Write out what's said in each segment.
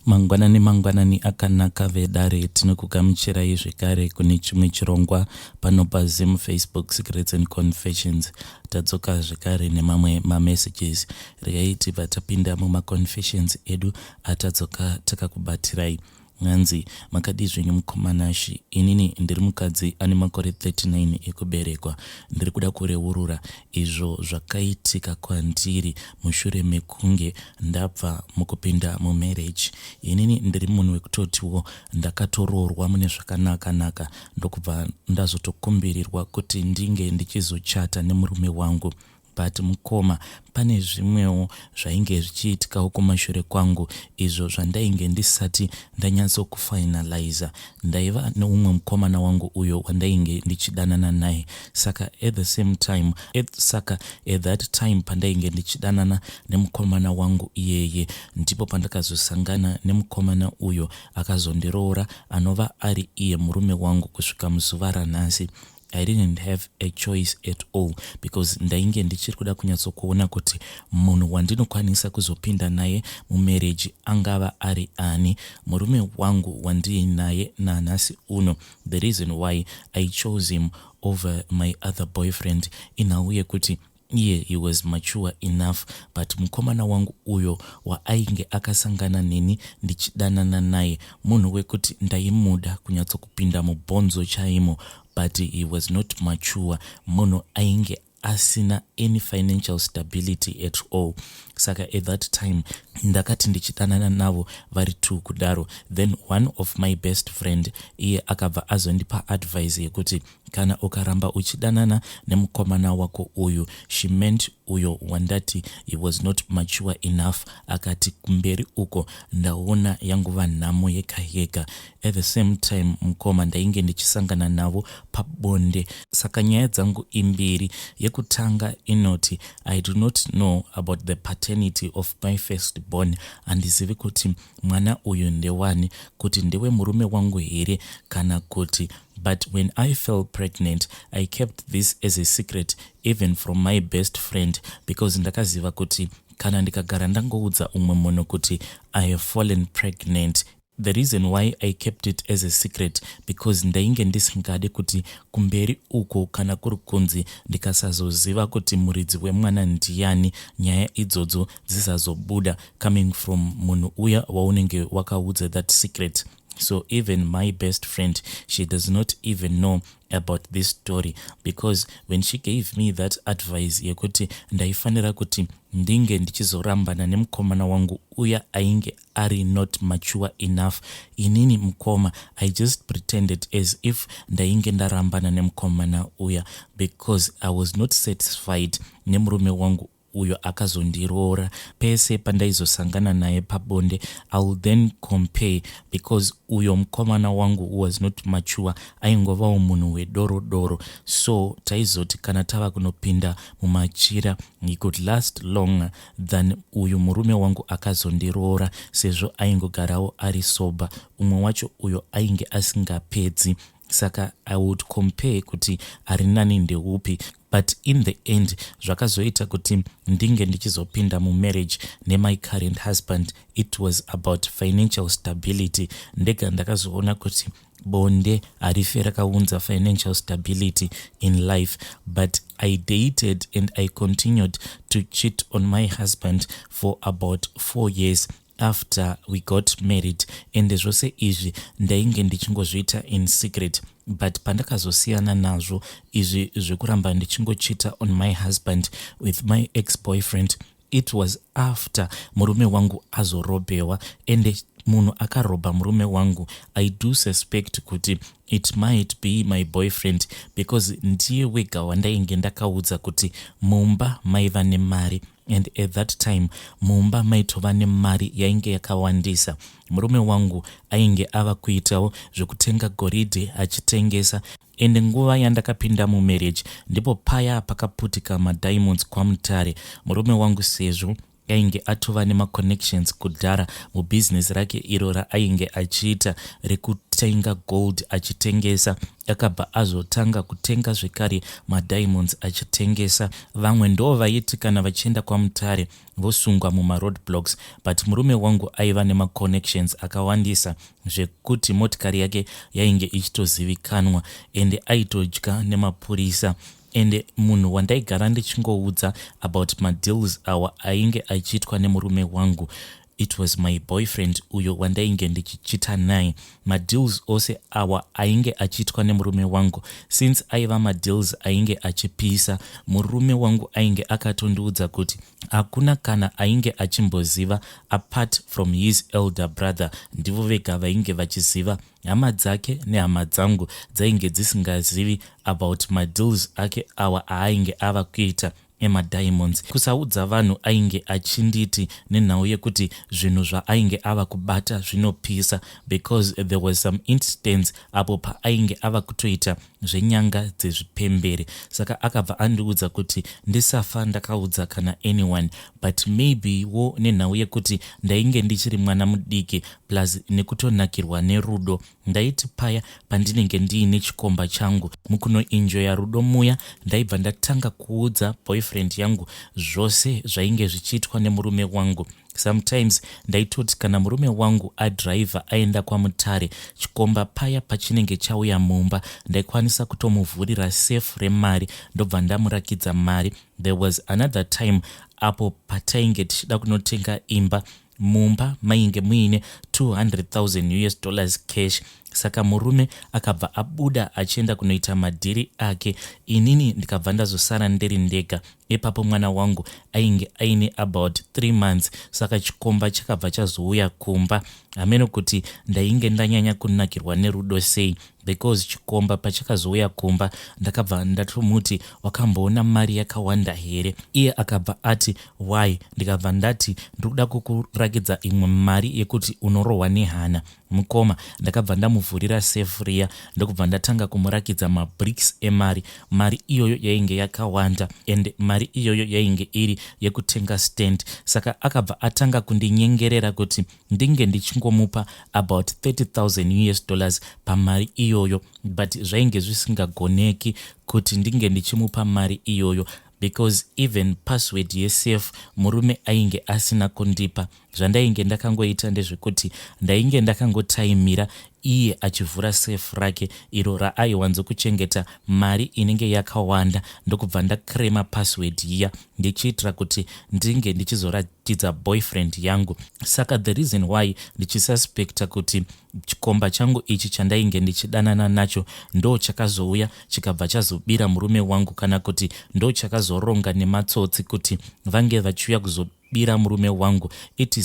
Mangwanani akanaka vedare tinokugamuchirai zvekare kune chimwe chirongwa pano paZim Facebook Secrets and Confessions. Tadzoka zvekare nemamwe mamessages. Regai tibva tapinda mumaconfessions edu atadzoka takakubatirai. Nganzi makadi zvenyu mukomanashi, inini ndiri mukadzi ane makore 39 ekuberekwa. Ndiri kuda kureurura izvo zvakaitika kwandiri mushure mekunge ndabva mukupinda mumarriage. Inini ndiri munhu wekutotiwo ndakatororwa mune zvakanaka ndokubva ndazotokumbirirwa kuti ndinge ndichizochata nemurume wangu. But mukoma pane zvimwewo zvainge zvichiitikawo kumashure kwangu izvo zvandainge ndisati ndanyatsokufinaliza. Ndaiva neumwe mukomana wangu uyo wandainge ndichidanana naye. Saka at that time pandainge ndichidanana nemukomana wangu iyeye, ndipo pandakazosangana nemukomana uyo akazondiroora anova ari iye murume wangu kusvika muzuva ranhasi. I didn't have a choice at all because ndainge ndichiri kuda kunyatsokuona kuti munhu wandinokwanisa kuzopinda naye mumarriage angava ari ani. Murume wangu wandinaye nanhasi uno, the reason why I chose him over my other boyfriend inauye kuti he was mature enough, but mukomana wangu uyo waainge akasangana neni ndichidanana naye munhu wekuti ndaimuda kunyatsokupinda mubhonzo chaimo, but he was not mature, munhu ainge asina any financial stability at all. Saka at that time ndakati ndichidanana navo vari two kudaro, then one of my best friend iye akabva azondipa advice yekuti kana ukaramba uchidanana nemukomana wako uyu, she meant uyo wandati he was not mature enough. Akati kumberi uko ndaona yanguva nhamo yeka. At the same time mukoma ndainge ndichisangana navo pabonde. Saka nyaya dzangu imbiri, yekutanga inoti I do not know about the paternity of my firstborn. Handizivi kuti mwana uyu ndewani, kuti ndewe murume wangu here kana kuti. But when I fell pregnant, I kept this as a secret even from my best friend, because ndakaziva kuti kana ndikagara ndangoudza umwe munhu kuti I have fallen pregnant. The reason why I kept it as a secret because ndainge ndisingade kuti kumberi uko kana kuri kunzi ndikasazoziva kuti muridzi wemwana ndiani, nyaya idzodzo dzisazobuda coming from munhu uya waunenge wakaudza that secret. So even my best friend, she does not even know about this story, because when she gave me that advice yekuti ndaifanira kuti ndinge ndichizorambana nemukomana wangu uya ainge ari not mature enough, inini mukoma I just pretended as if ndainge ndarambana nemukomana uya, because I was not satisfied nemurume wangu uyo akazondiroora. Pese pandaizosangana naye pabonde, I will then compare, because uyo mukomana wangu was not mature, aingovawo munhu wedoro. So taizoti kana tava kunopinda mumachira, he could last longer than uyo murume wangu akazondiroora, sezvo aingogarawo ari sober. Umwe wacho uyo ainge asingapedzi. Saka I would compare kuti ari nani ndeupi. But in the end zvakazoita kuti ndinge ndichizopinda mumarriage my current husband, it was about financial stability. Ndega ndakazoona kuti bonde harife rakaunza financial stability in life. But I dated and I continued to cheat on my husband for about 4 years after we got married, and zvose izvi ndainge ndichingozviita in secret. But pandakazosiyana nazvo izvi zvekuramba ndichingochita on my husband with my ex-boyfriend, it was after murume wangu azorobewa. And munhu akarobha murume wangu, I do suspect kuti it might be my boyfriend, because ndiye wega wandainge ndakaudza kuti mumba maiva nemari, and at that time mumba maitova nemari yainge yakawandisa. Murume wangu ainge ava kuitawo zvekutenga goridhe achitengesa, ende nguva yandakapinda mumarriage ndipo paya pakaputika madiamonds kwamutare. Murume wangu sezvo yainge atova nemaconnections kudhara mubusiness rake iro raainge achiita rekutenga gold achitengesa. Akabva azotanga kutenga zvekare madiamonds achitengesa. Vamwe ndo vaiti kana vachienda kwamutare vosungwa mumaroadblocks, but murume wangu aiva nemaconnections akawandisa zvekuti motikari yake yainge ichitozivikanwa ende aitodya nemapurisa. Ende munhu wandaigara ndichingoudza about madeals awa ainge achiitwa nemurume wangu, it was my boyfriend uyo wandainge ndichichita naye. Madeals ose awa ainge achiitwa nemurume wangu. Since aiva madeals ainge achipisa, murume wangu ainge akatondiudza kuti hakuna kana ainge achimboziva apart from his elder brother. Ndivo vega vainge vachiziva. Hama dzake nehama dzangu dzainge dzisingazivi about madeals ake awa ainge ava kuita emadiamonds. Kusaudza vanhu ainge achinditi nenhau yekuti zvinhu zvaainge ava kubata zvinopisa, because there was some instance apo paainge ava kutoita zvenyanga dzezvipembere. Saka akabva andiudza kuti ndisafa ndakaudza kana anyone, but maybe wo nenhau yekuti ndainge ndichiri mwana mudiki plus nekutonakirwa nerudo, ndaiti paya pandinenge ndiine chikomba changu mukunoenjoya rudo muya, ndaibva ndatanga kuudza boyfriend yangu zvose zvainge zvichiitwa nemurume wangu. Sometimes ndaitoti kana murume wangu adriver aenda kwamutare, chikomba paya pachinenge chauya mumba, ndaikwanisa kutomuvhurira safe remari ndobva ndamurakidza mari. There was another time apo patainge tichida kunotenga imba, mumba mainge muine $200,000 cash. Saka murume akabva abuda achienda kunoita madhiri ake, inini ndikabva ndazosara ndiri ndega. Ipapo mwana wangu ainge aine about 3 months, saka chikomba chakabva chazouya kumba. Hameno kuti ndainge ndanyanya kunakirwa nerudo sei, because chikomba pachakazouya kumba ndakabva ndatomuti wakamboona mari yakawanda here. Iye akabva ati why? Ndikabva ndati ndikuda kukurakidza imwe mari yekuti unorohwa nehana. Mukoma ndakabva ndamuvhurira safe riya ndokubva ndatanga kumurakidza mabricks emari. Mari iyoyo yainge yakawanda and mari iyoyo yainge iri yekutenga stand. Saka akabva atanga kundinyengerera kuti ndinge ndichingomupa about $30,000 pamari iyoyo, but zvainge zvisingagoneki kuti ndinge ndichimupa mari iyoyo, because even password yesafe murume ainge asina kundipa. Zvandainge ndakangoita ndezvekuti ndainge ndakangotaimira iye achivhura safe rake iro raaiwanzokuchengeta mari inenge yakawanda, ndokubva ndakrema password iya ndichiitira kuti ndinge ndichizoratidza boyfriend yangu. Saka the reason why ndichisuspecta kuti chikomba changu ichi chandainge ndichidanana nacho ndo chakazouya chikabva chazobira murume wangu, kana kuti ndo chakazoronga nematsotsi kuti vange vachiuya kuzobira murume wangu. It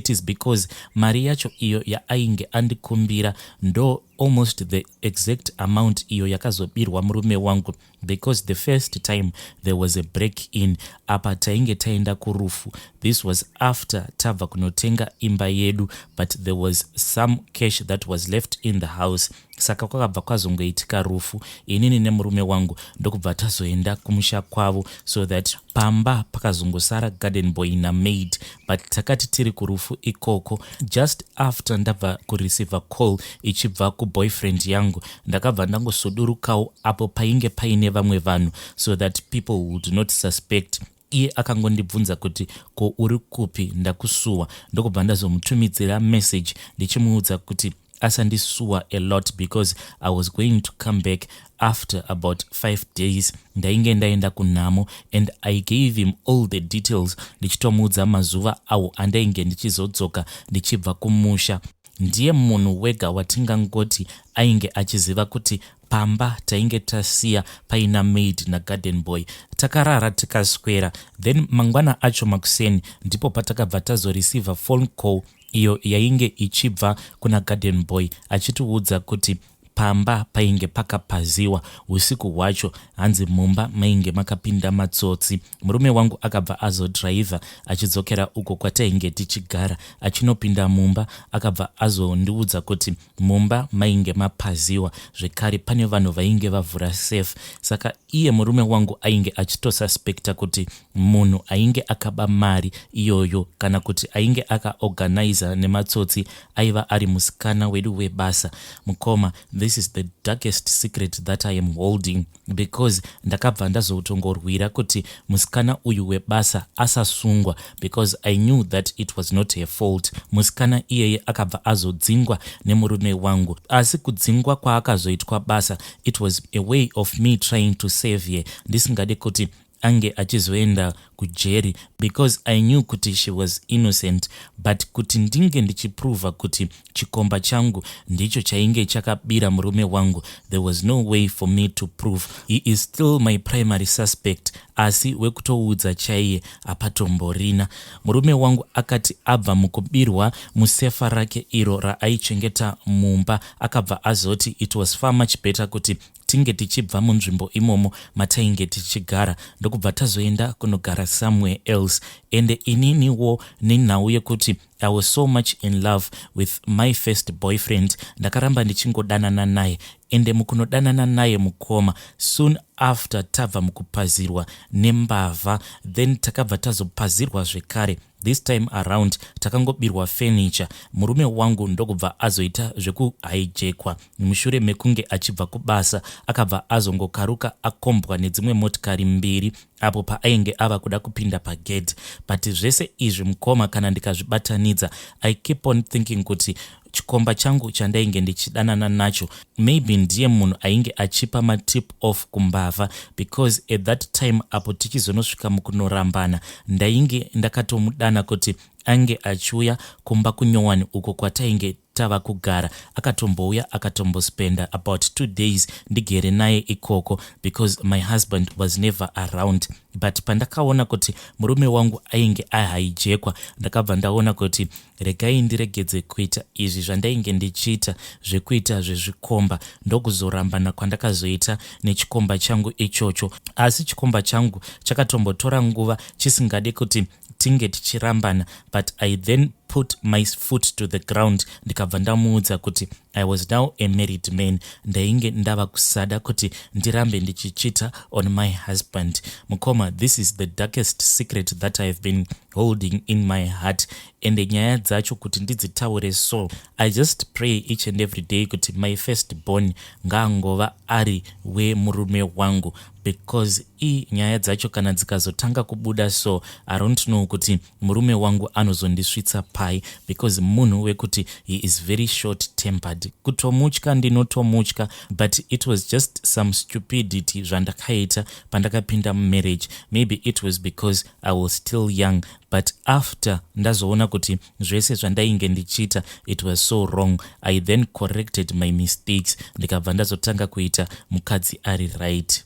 is because mari yacho iyo yainge andikumbira ndo almost the exact amount iyo yakazobirwa murume wangu, because the first time there was a break in apa tainge taenda kurufu. This was after tabva kunotenga imba yedu, but there was some cash that was left in the house. Saka kwakabva kwazongoitika rufu, inini nemurume wangu ndokubva tazoenda kumusha kwavo, so that pamba pakazongosara garden boy na maid. But takati tiri kurufu ikoko, just after ndabva kureceive call ichibva kuboyfriend yangu, ndakabva ndangosudurukawo apo painge paine vamwe vanhu, so that people would not suspect. Iye akangondibvunza kuti ko uri kupi, ndakusuwa. Ndokubva ndazomutumidzira message ndichimuudza kuti asandisuwa a lot, because I was going to come back after about 5 days. Ndainge ndaenda kunhamo and I gave him all the details, ndichitomuudza mazuva awo andainge ndichizodzoka ndichibva kumusha. Ndiye munhu wega watingangoti ainge achiziva kuti pamba tainge tasiya paina maid na garden boy. Takarara tikaswera, then mangwana acho makuseni ndipo patakabva tazoreceive phone call iyo yainge ichibva kuna garden boy achitiudza kuti pamba painge pakapaziwa usiku hwacho. Hanzi mumba mainge makapinda matsotsi. Murume wangu akabva azodhiraivha achidzokera uko kwatainge tichigara. Achinopinda mumba akabva azondiudza kuti mumba mainge mapaziwa, zvekare pane vanhu vainge vavhura safe. Saka iye murume wangu ainge achitosuspekta kuti munhu ainge akaba mari iyoyo kana kuti ainge akaorganiza nematsotsi aiva ari musikana wedu webasa. Mukoma, this is the darkest secret that I am holding, because ndakabva ndazotongorwira kuti musikana uyu webasa asasungwa, because I knew that it was not her fault. Musikana iyeye akabva azodzingwa nemurume wangu, asi kudzingwa kwaakazoitwa basa, it was a way of me trying to save her, ndisingade kuti ange achizoenda kujeri, because I knew kuti she was innocent. But kuti ndinge ndichiprova kuti chikomba changu ndicho chainge chakabira murume wangu, there was no way for me to prove. He is still my primary suspect, asi wekutoudza chaiye apatomborina. Murume wangu akati abva mukubirwa musefa rake iro raaichengeta mumba, akabva azoti it was far much better kuti tinge tichibva munzvimbo imomo matainge tichigara ndokubva tazoenda kunogara somewhere else. Ende ininiwo nenhau yekuti I was so much in love with my first boyfriend, ndakaramba ndichingodanana naye. Ende mukunodanana naye mukoma, soon after tabva mukupazirwa nembavha, then takabva tazopazirwa zvekare. This time around takangobirwa furniture. Murume wangu ndokubva azoita zvekuhijekwa. Mushure mekunge achibva kubasa akabva azongokaruka akombwa nedzimwe motikari mbiri apo paainge ava kuda kupinda pagedhi. But zvese izvi mukoma, kana ndikazvibatanidza, I keep on thinking kuti chikomba changu chandainge ndichidanana nacho maybe ndiye munhu ainge achipa matip off kumbavha, because at that time apo tichizonosvika mukunorambana ndainge ndakatomudana kuti ange achiuya kumba kunyowani uko kwatainge tava kugara, akatombouya akatombospenda about 2 days ndigere naye ikoko, because my husband was never around. But pandakaona kuti murume wangu ainge ahijekwa, ndakabva ndaona kuti regai ndiregedze kuita izvi zvandainge ndichiita zvekuita zvezvikomba, ndokuzorambana kwandakazoita nechikomba changu ichocho. Asi chikomba changu chakatombotora nguva chisingade kuti tinge tichirambana, but I then put my foot to the ground, ndikabva ndamuudza kuti I was now a married man, ndainge ndava kusada kuti ndirambe ndichichita on my husband. Mukoma, this is the darkest secret that I have been holding in my heart. Ende nyaya dzacho kuti ndidzitaure so, I just pray each and every day kuti my firstborn ngaangova ari wemurume wangu, because nyaya dzacho kana dzikazotanga kubuda so, I don't know kuti murume wangu anozondisvitsa pai, because munhu wekuti he is very short tempered. Kutomutya ndinotomutya, but it was just some stupidity zvandakaita pandakapinda mumarriage. Maybe it was because I was still young, but after ndazoona kuti zvese zvandainge ndichita it was so wrong, I then corrected my mistakes, ndikabva ndazotanga kuita mukadzi ari right.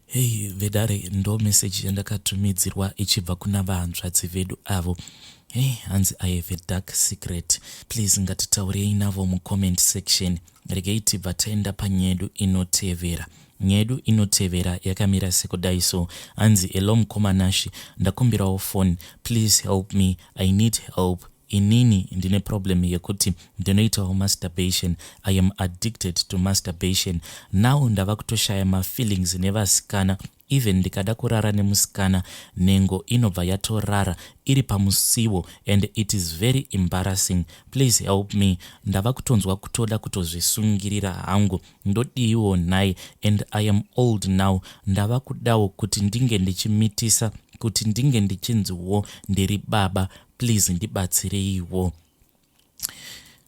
Hey vedare, ndo message yandakatumidzirwa ichibva kuna vahanzvadzi vedu avo. Hey, hanzi I have a dark secret. Please ngatitaurei navo mucomment section. Regei tibva taenda panyedu inotevera. Nyedu inotevera yakamira sekudai so. Hanzi hello mukomanashi, ndakumbirawo phone. Please help me, I need help. Inini ndine problem yekuti ndinoitawo masturbation. I am addicted to masturbation. Now ndava kutoshaya mafeelings nevasikana. Even ndikada kurara nemusikana, nengo inobva yatorara iri pamusiwo, and it is very embarrassing. Please help me. Ndava kutonzwa kutoda kutozvisungirira hangu, ndodiwo naye, and I am old now. Ndava kudawo kuti ndinge ndichimitisa, kuti ndinge ndichinziwo ndiri baba. Please ndibatsireiwo.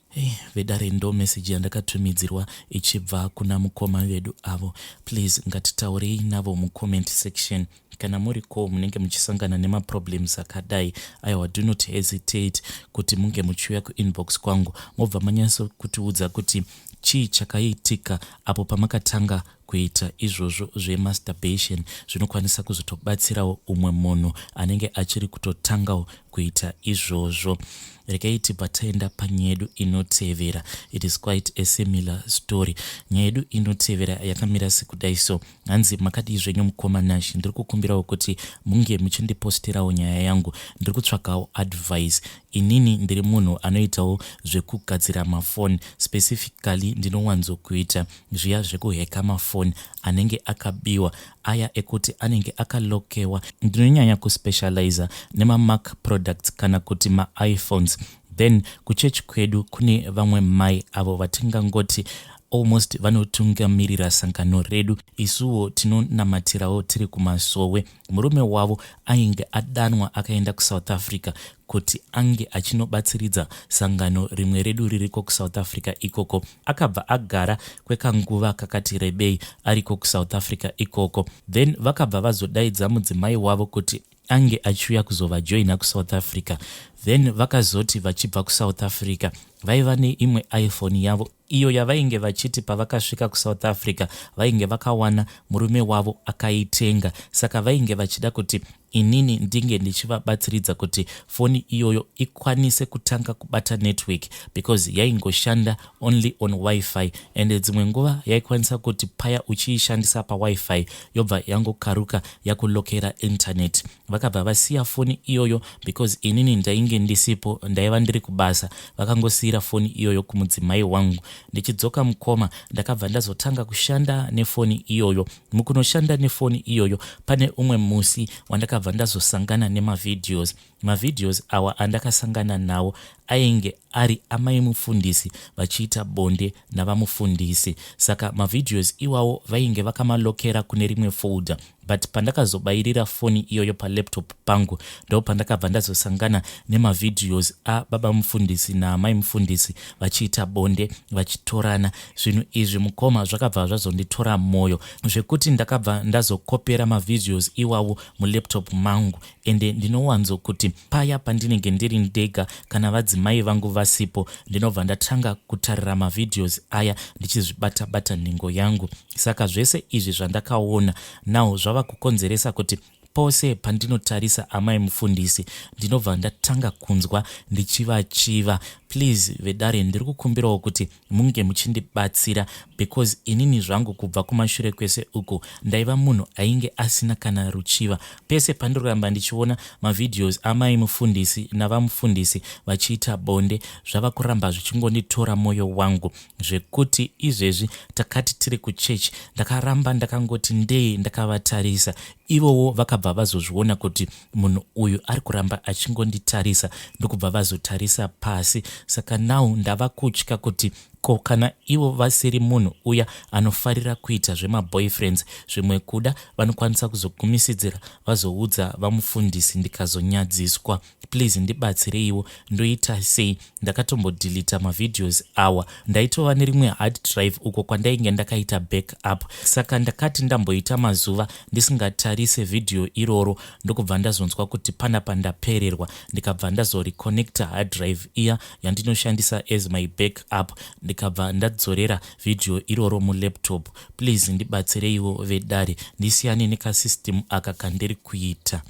Hey, vedare ndo message yandakatumidzirwa ichibva kuna mukoma vedu avo. Please ngatitaurei navo mucomment section kana muriko munenge muchisangana nemaproblems akadai, aiwa, do not hesitate kuti munge muchiuya kuinbox kwangu mobva manyaso kutiudza kuti chii chakaitika apo pamakatanga kuita izvozvo zvemasturbation. Zvinokwanisa kuzotobatsirawo umwe munhu anenge achiri kutotangawo kuita izvozvo. Regai tibva taenda panyaya yedu inotevera. It is quite a similar story. Nyaya yedu inotevera yakamira sekudai so. Hanzi makadii zvenyu mukoma Nashi, ndiri kukumbirawo kuti munge muchindipostirawo nyaya yangu. Ndiri kutsvakawo advice. Inini ndiri munhu anoitawo zvekugadzira mafoni, specifically ndinowanzokuita zviya zvekuheka mafoni anenge akabiwa, aya ekuti anenge akalokewa. Ndinonyanya kuspecializa nema-Mac products kana kuti ma-iPhones. Then kuchechi kwedu kune vamwe mai avo vatingangoti almost vanotungamirira sangano redu. Isuwo tinonamatirawo tiri kumasowe. Murume wavo ainge adanwa akaenda kuSouth Africa kuti ange achinobatsiridza sangano rimwe redu ririko kuSouth Africa ikoko. Akabva agara kwekanguva kakati rebei ariko kuSouth Africa ikoko. Then vakabva vazodaidza mudzimai wavo kuti ange achiuya kuzovajoina kuSouth Africa. Then vakazoti vachibva kuSouth Africa vaiva neimwe iPhone yavo iyo yavainge vachiti pavakasvika kuSouth Africa vainge vakawana murume wavo akaitenga. Saka vainge vachida kuti inini ndinge ndichivabatsiridza kuti foni iyoyo ikwanise kutanga kubata network, because yaingoshanda only on wifi, and dzimwe nguva yaikwanisa kuti paya uchiishandisa pawifi yobva yangokaruka yakulokera internet. Vakabva vasiya foni iyoyo because inini ndainge ndisipo, ndaiva ndiri kubasa. Vakangosiyira foni iyoyo kumudzimai wangu. Ndichidzoka mukoma ndakabva ndazotanga kushanda nefoni iyoyo. Mukunoshanda nefoni iyoyo pane umwe musi wandakabva ndazosangana nemavideos. Mavideos awa andakasangana nawo ainge ari amai mufundisi vachiita bonde navamufundisi. Saka mavideos iwawo vainge vakamalokera kune rimwe folder, but pandakazobayirira foni iyoyo palaptop pangu ndo pandakabva ndazosangana nemavideos ababa mufundisi naamai mufundisi vachiita bonde vachitorana. Zvinhu izvi mukoma zvakabva zvazonditora moyo zvekuti ndakabva ndazokopera mavideos iwawo mulaptop mangu, ende ndinowanzo kuti paya pandinenge ndiri ndega kana vadzimai vangu vasipo ndinobva ndatanga kutarira mavideos aya ndichizvibata-bata nhengo yangu. Saka zvese izvi zvandakaona nawo zvava kukonzeresa kuti pose pandinotarisa amai mufundisi ndinobva ndatanga kunzwa ndichiva. Please vedare, ndiri kukumbirawo kuti munge muchindibatsira, because inini zvangu kubva kumashure kwese uko ndaiva munhu ainge asina kana ruchiva. Pese pandiramba ndichiona mavideos amai mufundisi navamufundisi vachiita bonde zvava kuramba zvichingonditora moyo wangu, zvekuti izvezvi takati tiri kuchechi ndakaramba ndakangoti ndei ndakavatarisa. Ivowo vakabva vazozviona kuti munhu uyu ari kuramba achingonditarisa, ndokubva vazotarisa pasi. Saka now ndava kutya kuti ko kana ivo vasiri munhu uya anofarira kuita zvemaboyfriends, zvimwe kuda vanokwanisa kuzogumisidzira vazoudza vamufundisi ndikazonyadziswa. Please ndibatsireiwo, ndoita sei? Ndakatombodilita mavideos awa. Ndaitova nerimwe hard drive uko kwandainge ndakaita backup. Saka ndakati ndamboita mazuva ndisingatarise video iroro, ndokubva ndazonzwa kuti panapa ndapererwa, ndikabva ndazoreconnecta hard drive iya yandinoshandisa as my backup, ndikabva ndadzorera video iroro mulaptop. Please ndibatsireiwo vedare, ndisiyane nekasystem aka kandiri kuita.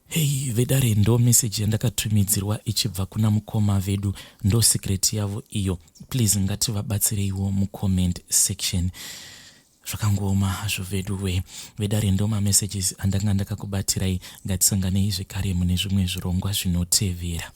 Hey vedare, ndo message yandakatumidzirwa ichibva kuna mukoma vedu, ndo secret yavo iyo. Please ngativabatsireiwo mucomment section. Zvakangoma hazvo vedu we. Vedare, ndo messages andanga ndakakubatirai. Ngatisanganei zvekare mune zvimwe zvirongwa zvinotevera.